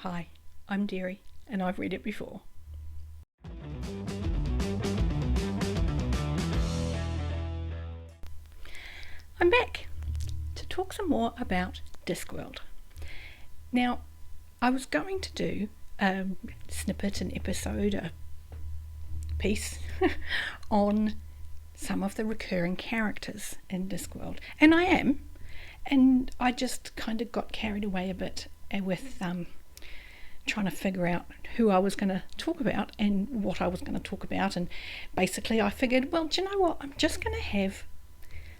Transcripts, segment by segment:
Hi, I'm Derri, and I've read it before. I'm back to talk some more about Discworld. Now, I was going to do a snippet, an episode, a piece on some of the recurring characters in Discworld, and I am, and I just kind of got carried away a bit with trying to figure out who I was going to talk about and what I was going to talk about, and basically I figured, well, do you know what, I'm just going to have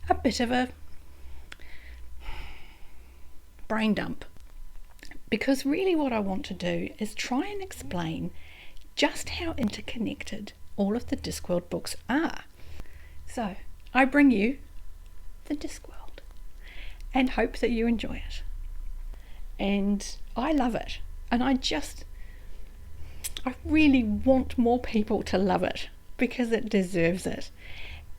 a bit of a brain dump, because really what I want to do is try and explain just how interconnected all of the Discworld books are. So I bring you the Discworld and hope that you enjoy it. And I love it, and I really want more people to love it because it deserves it.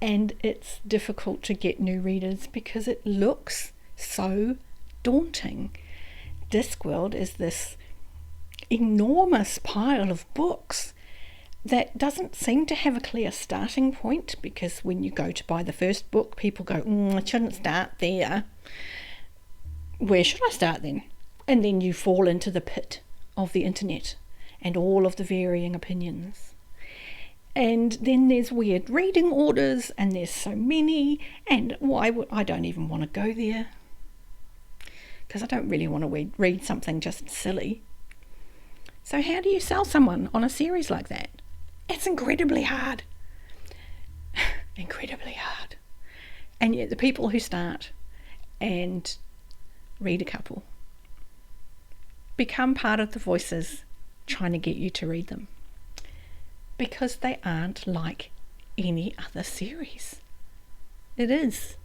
And it's difficult to get new readers because it looks so daunting. Discworld is this enormous pile of books that doesn't seem to have a clear starting point, because when you go to buy the first book, people go, I shouldn't start there. Where should I start then? And then you fall into the pit of the internet and all of the varying opinions. And then there's weird reading orders, and there's so many, and I don't even want to go there, because I don't really want to read something just silly. So how do you sell someone on a series like that? It's incredibly hard. Incredibly hard. And yet the people who start and read a couple become part of the voices trying to get you to read them, because they aren't like any other series. It is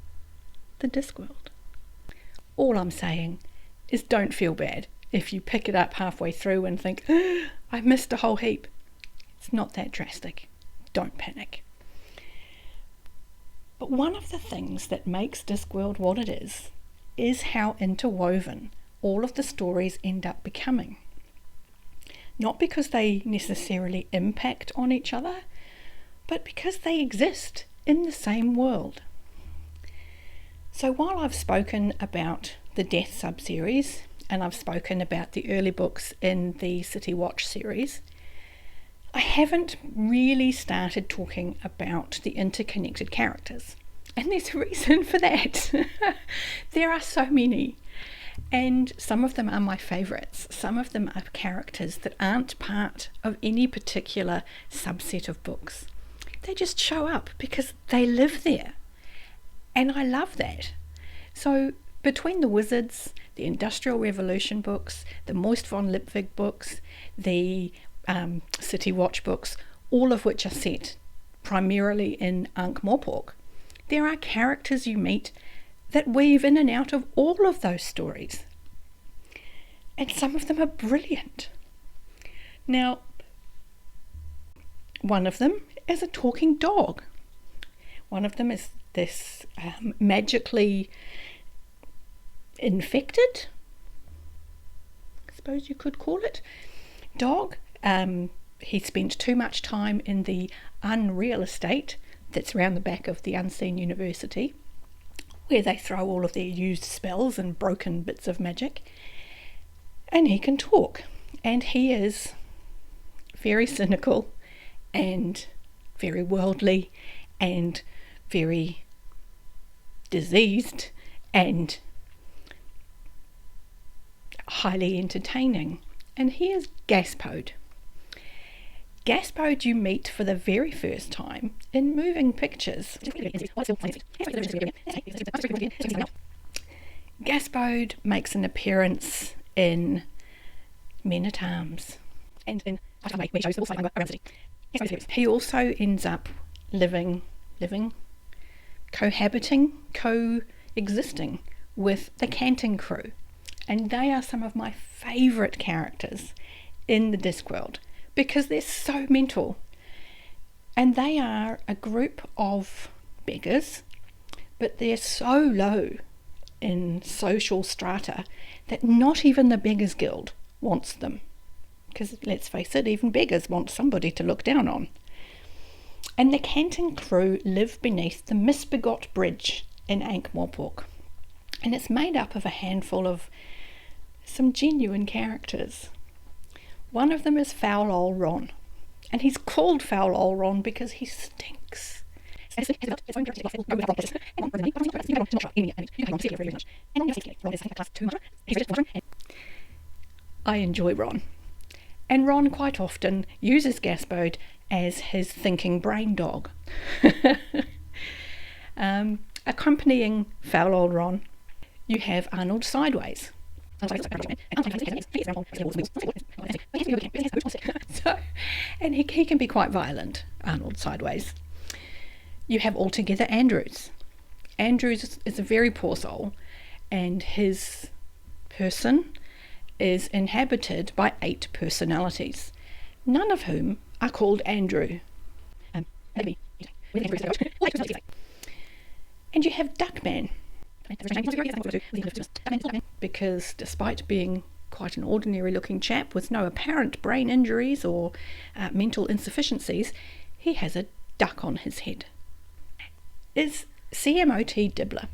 the Discworld. All I'm saying is don't feel bad if you pick it up halfway through and think, I missed a whole heap. It's not that drastic. Don't panic. But one of the things that makes Discworld what it is how interwoven all of the stories end up becoming. Not because they necessarily impact on each other, but because they exist in the same world. So while I've spoken about the Death sub-series, and I've spoken about the early books in the City Watch series, I haven't really started talking about the interconnected characters. And there's a reason for that. There are so many. And some of them are my favourites. Some of them are characters that aren't part of any particular subset of books. They just show up because they live there. And I love that. So between the Wizards, the Industrial Revolution books, the Moist von Lipwig books, the City Watch books, all of which are set primarily in Ankh Morpork, there are characters you meet that weave in and out of all of those stories. And some of them are brilliant. Now, one of them is a talking dog. One of them is this magically infected, I suppose you could call it, dog. He spent too much time in the unreal estate that's around the back of the Unseen University, where they throw all of their used spells and broken bits of magic. And he can talk. And he is very cynical and very worldly and very diseased and highly entertaining. And he is Gaspode. Gaspode you meet for the very first time in Moving Pictures. Gaspode makes an appearance in Men at Arms and in he also ends up living, coexisting with the Canton Crew, and they are some of my favourite characters in the Discworld because they're so mental, and they are a group of beggars, but they're so low in social strata that not even the Beggars Guild wants them. Because let's face it, even beggars want somebody to look down on. And the Canton Crew live beneath the Misbegot Bridge in Ankh Morpork. And it's made up of a handful of some genuine characters. One of them is Foul Old Ron. And he's called Foul Old Ron because he stinks. I enjoy Ron. And Ron quite often uses Gaspode as his thinking brain dog. Accompanying Foul Old Ron, you have Arnold Sideways. And he can be quite violent, Arnold Sideways. You have altogether Andrews. Andrews is a very poor soul, and his person is inhabited by 8 personalities, none of whom are called Andrew. And you have Duckman, because despite being quite an ordinary looking chap with no apparent brain injuries or mental insufficiencies, he has a duck on his head. Is CMOT Dibbler.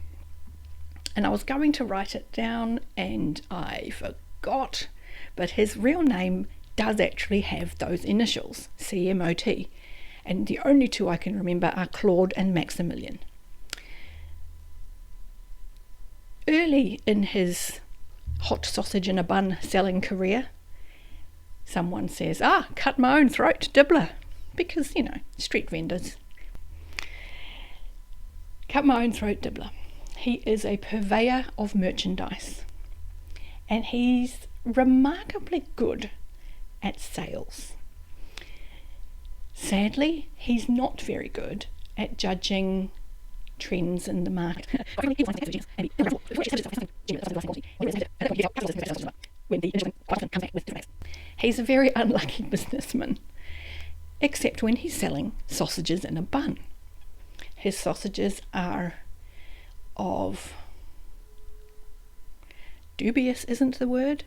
And I was going to write it down and I forgot, but his real name does actually have those initials, CMOT, and the only 2 I can remember are Claude and Maximilian. Early in his hot sausage in a bun selling career, someone says, cut my own throat, Dibbler, because, street vendors. Cut my own throat, Dibbler. He is a purveyor of merchandise, and he's remarkably good at sales. Sadly, he's not very good at judging trends in the market. He's a very unlucky businessman, except when he's selling sausages in a bun. His sausages are of dubious isn't the word,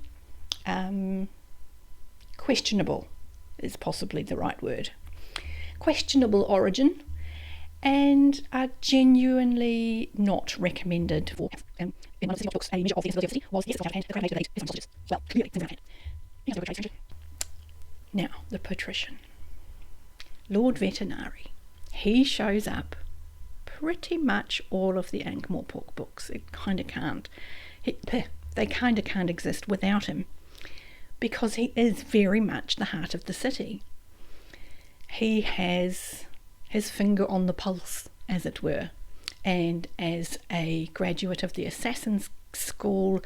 questionable is possibly the right word, questionable origin, and are genuinely not recommended for. In one of the books, a measure of the sensitivity was yes, hand, the crowd made some sausages. Well, clearly things around hand. Now, the Patrician, Lord Veterinary, he shows up pretty much all of the Ankh Morpork books. It kind of can't. They kind of can't exist without him, because he is very much the heart of the city. He has his finger on the pulse, as it were, and as a graduate of the Assassin's School,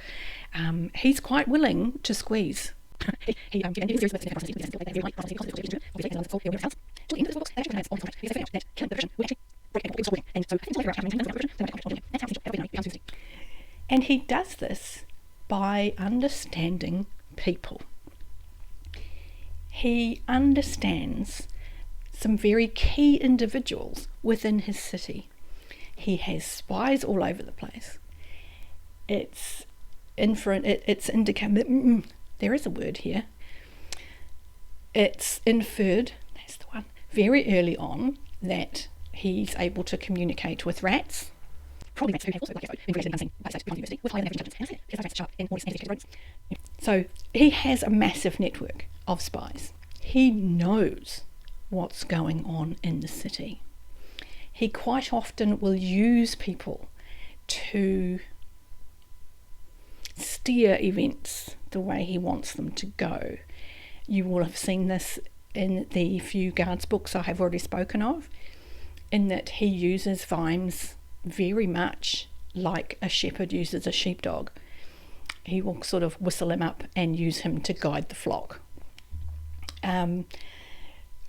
he's quite willing to squeeze. And he does this by understanding people. He understands some very key individuals within his city. He has spies all over the place. It's indicated. There is a word here. It's inferred, that's the one, very early on, that he's able to communicate with rats. Probably rats who have also been created in university with higher average intelligence. So he has a massive network of spies. He knows what's going on in the city. He quite often will use people to steer events the way he wants them to go. You will have seen this in the few guards books I have already spoken of, in that he uses Vimes very much like a shepherd uses a sheepdog. He will sort of whistle him up and use him to guide the flock. And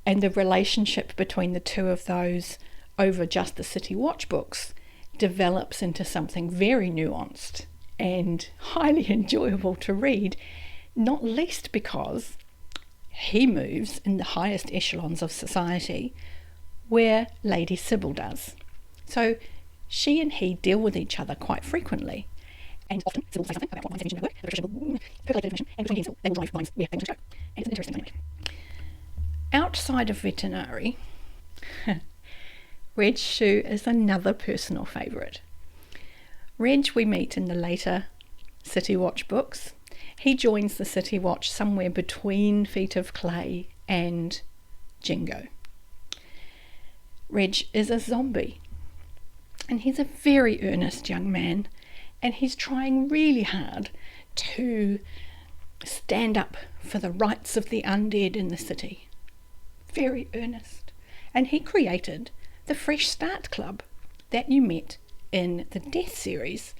the relationship between the two of those over just the City Watch books develops into something very nuanced and highly enjoyable to read, not least because he moves in the highest echelons of society, where Lady Sybil does. So she and he deal with each other quite frequently, and often Sybil will say something about what mine's mentioned at work, Patrician will percolate information, and between he and Sybil, they will drive minds where they want to go. And it's an interesting dynamic. Outside of Veterinary, Reg Shoe is another personal favourite. Reg we meet in the later City Watch books. He joins the City Watch somewhere between Feet of Clay and Jingo. Reg is a zombie, and he's a very earnest young man, and he's trying really hard to stand up for the rights of the undead in the city. Very earnest. And he created the Fresh Start Club that you met in the Death series,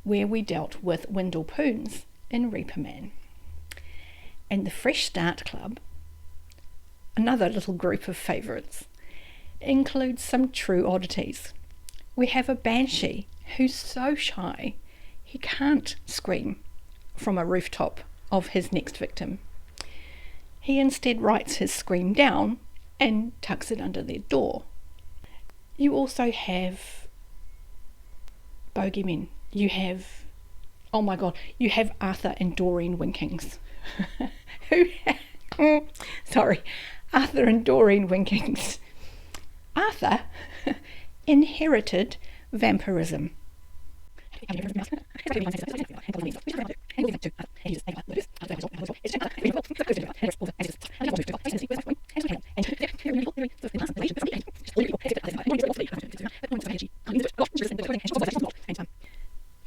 where we dealt with Windle Poons in Reaper Man. And the Fresh Start Club, another little group of favourites, includes some true oddities. We have a Banshee who's so shy he can't scream from a rooftop of his next victim. He instead writes his scream down and tucks it under their door. You also have bogeymen. You have, oh my god, you have Arthur and Doreen Winkings. Arthur and Doreen Winkings. Arthur inherited vampirism.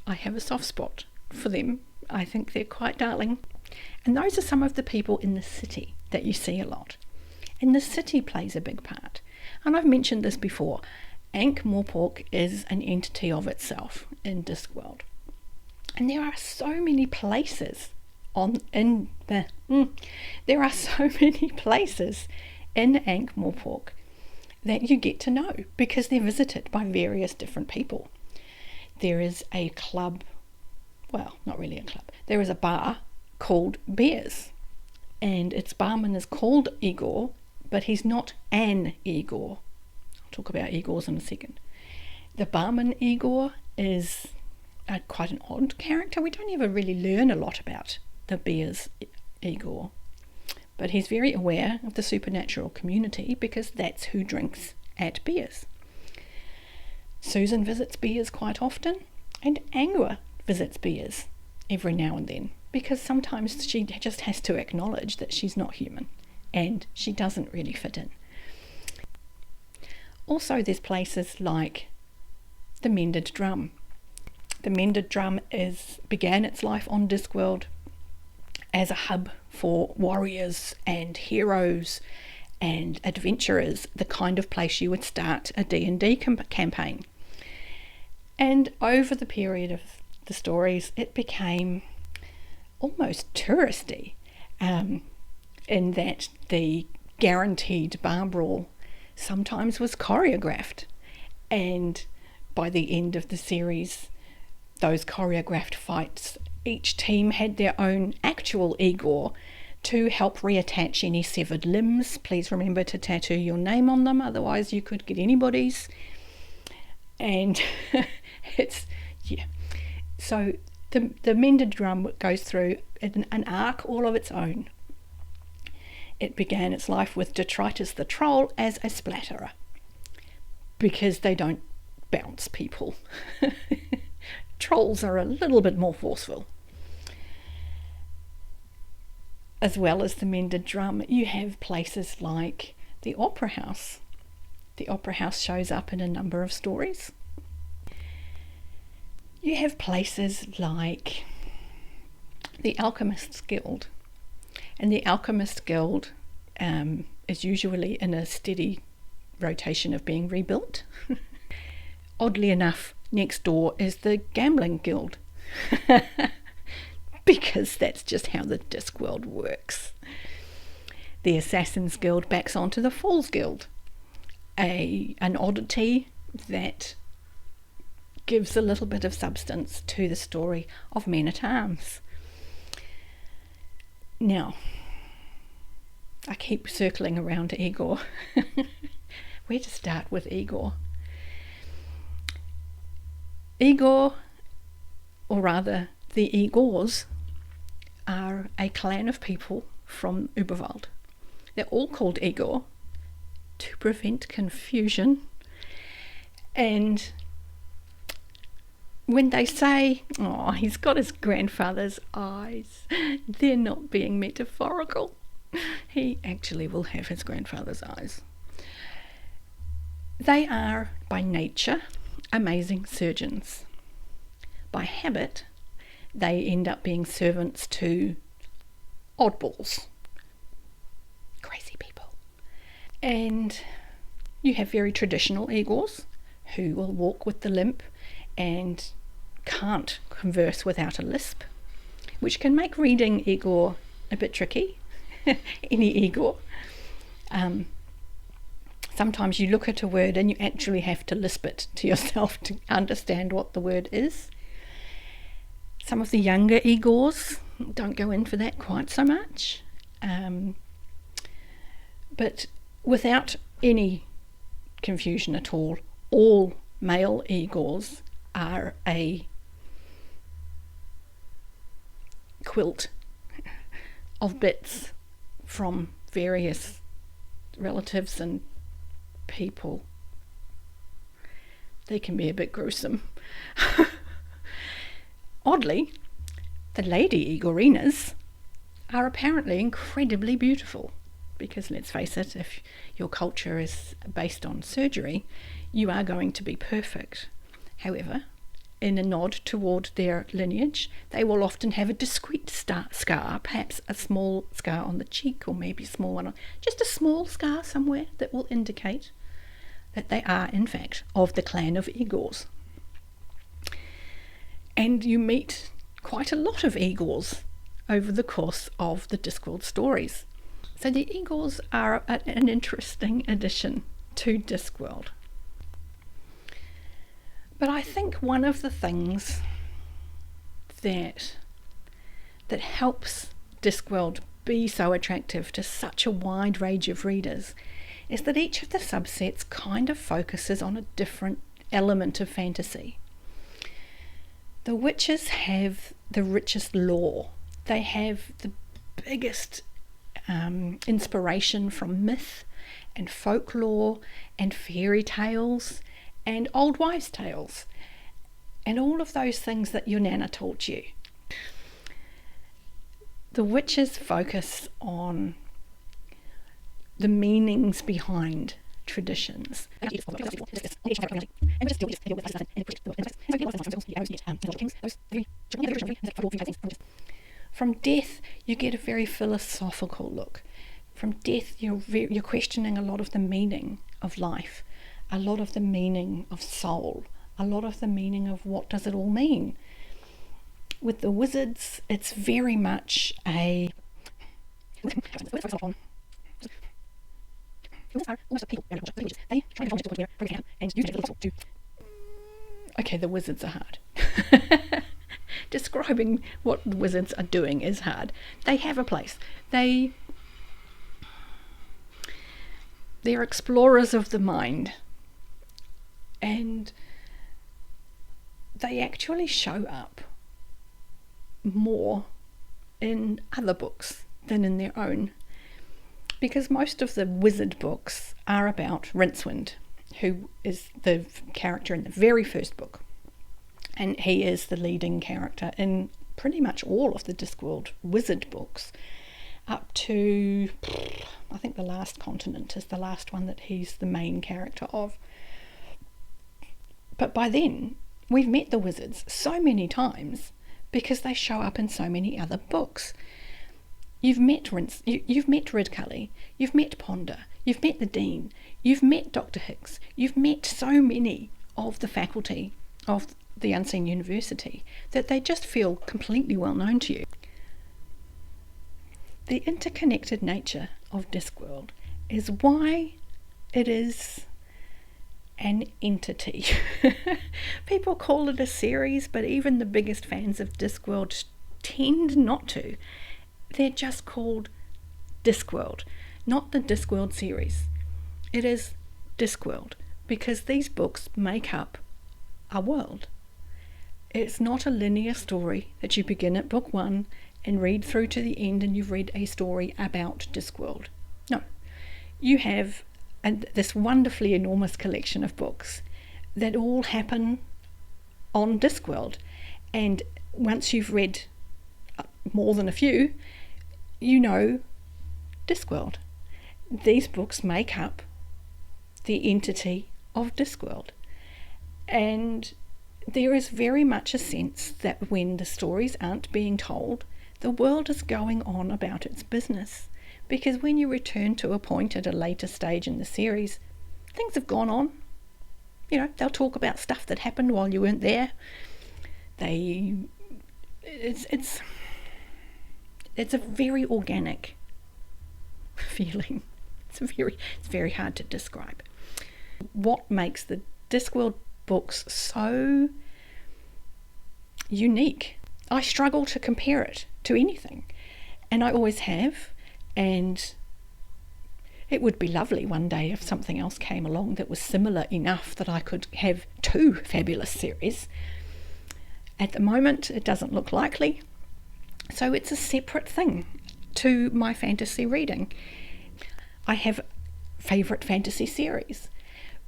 I have a soft spot for them. I think they're quite darling. And those are some of the people in the city that you see a lot. And the city plays a big part. And I've mentioned this before. Ankh Morpork is an entity of itself in Discworld. And there are so many places in Ankh Morpork that you get to know because they're visited by various different people. There is a club, well, not really a club, there is a bar called Beers, and its barman is called Igor, but he's not an Igor. I'll talk about Igors in a second. The barman Igor is quite an odd character. We don't ever really learn a lot about the Beers Igor, but he's very aware of the supernatural community because that's who drinks at Beers. Susan visits Beers quite often, and Angua visits Beers every now and then, because sometimes she just has to acknowledge that she's not human and she doesn't really fit in. Also, there's places like the Mended Drum. The Mended Drum began its life on Discworld as a hub for warriors and heroes and adventurers, the kind of place you would start a D&D campaign. And over the period of the stories, it became almost touristy, in that the guaranteed bar brawl sometimes was choreographed, and by the end of the series, those choreographed fights, each team had their own actual Igor to help reattach any severed limbs. Please remember to tattoo your name on them, otherwise you could get anybody's. And so the Mended Drum goes through an arc all of its own. It began its life with Detritus the Troll as a splatterer, because they don't bounce people. Trolls are a little bit more forceful. As well as the Mended Drum, you have places like the Opera House. The Opera House shows up in a number of stories. You have places like the Alchemists Guild. And the Alchemist Guild is usually in a steady rotation of being rebuilt. Oddly enough, next door is the Gambling Guild, because that's just how the Discworld works. The Assassins Guild backs onto the Fools Guild, an oddity that gives a little bit of substance to the story of Men-at-Arms. Now, I keep circling around to Igor. Where to start with Igor? Igor or rather the Igors, are a clan of people from Uberwald. They're all called Igor to prevent confusion. And when they say, oh, he's got his grandfather's eyes, they're not being metaphorical. He actually will have his grandfather's eyes. They are, by nature, amazing surgeons. By habit, they end up being servants to oddballs, crazy people. And you have very traditional Igors who will walk with the limp and can't converse without a lisp, which can make reading Igor a bit tricky. Any Igor. Sometimes you look at a word and you actually have to lisp it to yourself to understand what the word is. Some of the younger Igors don't go in for that quite so much. But without any confusion at all male Igors are a quilt of bits from various relatives and people. They can be a bit gruesome. Oddly, the lady Igorinas are apparently incredibly beautiful, because let's face it, if your culture is based on surgery, you are going to be perfect. However, in a nod toward their lineage, they will often have a discreet scar, perhaps a small scar on the cheek, or maybe a small one, just a small scar somewhere that will indicate that they are, in fact, of the clan of Igors. And you meet quite a lot of Igors over the course of the Discworld stories. So the Igors are an interesting addition to Discworld. But I think one of the things that helps Discworld be so attractive to such a wide range of readers is that each of the subsets kind of focuses on a different element of fantasy. The witches have the richest lore. They have the biggest inspiration from myth and folklore and fairy tales and old wives' tales and all of those things that your nana taught you. The witches focus on the meanings behind traditions. From death, you get a very philosophical look. From death, you're questioning a lot of the meaning of life, a lot of the meaning of soul, a lot of the meaning of what does it all mean. With the wizards, it's very much a... Okay, the wizards are hard. Describing what the wizards are doing is hard. They have a place. They're explorers of the mind. And they actually show up more in other books than in their own. Because most of the wizard books are about Rincewind, who is the character in the very first book. And he is the leading character in pretty much all of the Discworld wizard books, up to, I think, the Last Continent is the last one that he's the main character of. But by then, we've met the wizards so many times because they show up in so many other books. You've met you've met Ridcully, you've met Ponder, you've met the Dean, you've met Dr. Hicks, you've met so many of the faculty of the Unseen University that they just feel completely well known to you. The interconnected nature of Discworld is why it is an entity. People call it a series, but even the biggest fans of Discworld tend not to. They're just called Discworld, not the Discworld series. It is Discworld because these books make up a world. It's not a linear story that you begin at book 1 and read through to the end and you've read a story about Discworld. No, you have this wonderfully enormous collection of books that all happen on Discworld, and once you've read more than a few, you know Discworld. These books make up the entity of Discworld, and there is very much a sense that when the stories aren't being told, the world is going on about its business, because when you return to a point at a later stage in the series, things have gone on. You know, they'll talk about stuff that happened while you weren't there. It's a very organic feeling. It's very hard to describe. What makes the Discworld books so unique? I struggle to compare it to anything, and I always have, and it would be lovely one day if something else came along that was similar enough that I could have 2 fabulous series. At the moment, it doesn't look likely, so it's a separate thing to my fantasy reading. I have favourite fantasy series,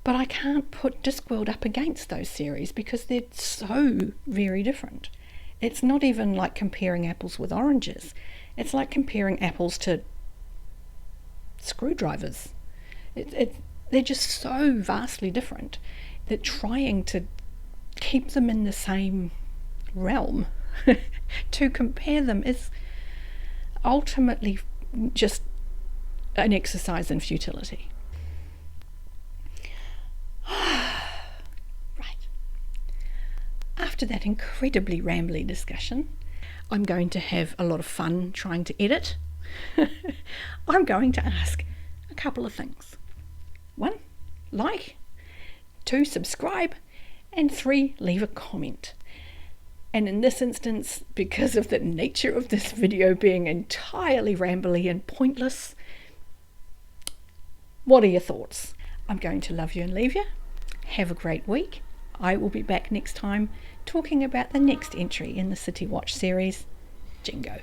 but I can't put Discworld up against those series because they're so very different. It's not even like comparing apples with oranges. It's like comparing apples to screwdrivers. They're just so vastly different that trying to keep them in the same realm to compare them is ultimately just an exercise in futility. Right. After that incredibly rambly discussion, I'm going to have a lot of fun trying to edit. I'm going to ask a couple of things. 1, like. 2, subscribe. And 3, leave a comment. And in this instance, because of the nature of this video being entirely rambly and pointless, what are your thoughts? I'm going to love you and leave you. Have a great week. I will be back next time talking about the next entry in the City Watch series, Jingo.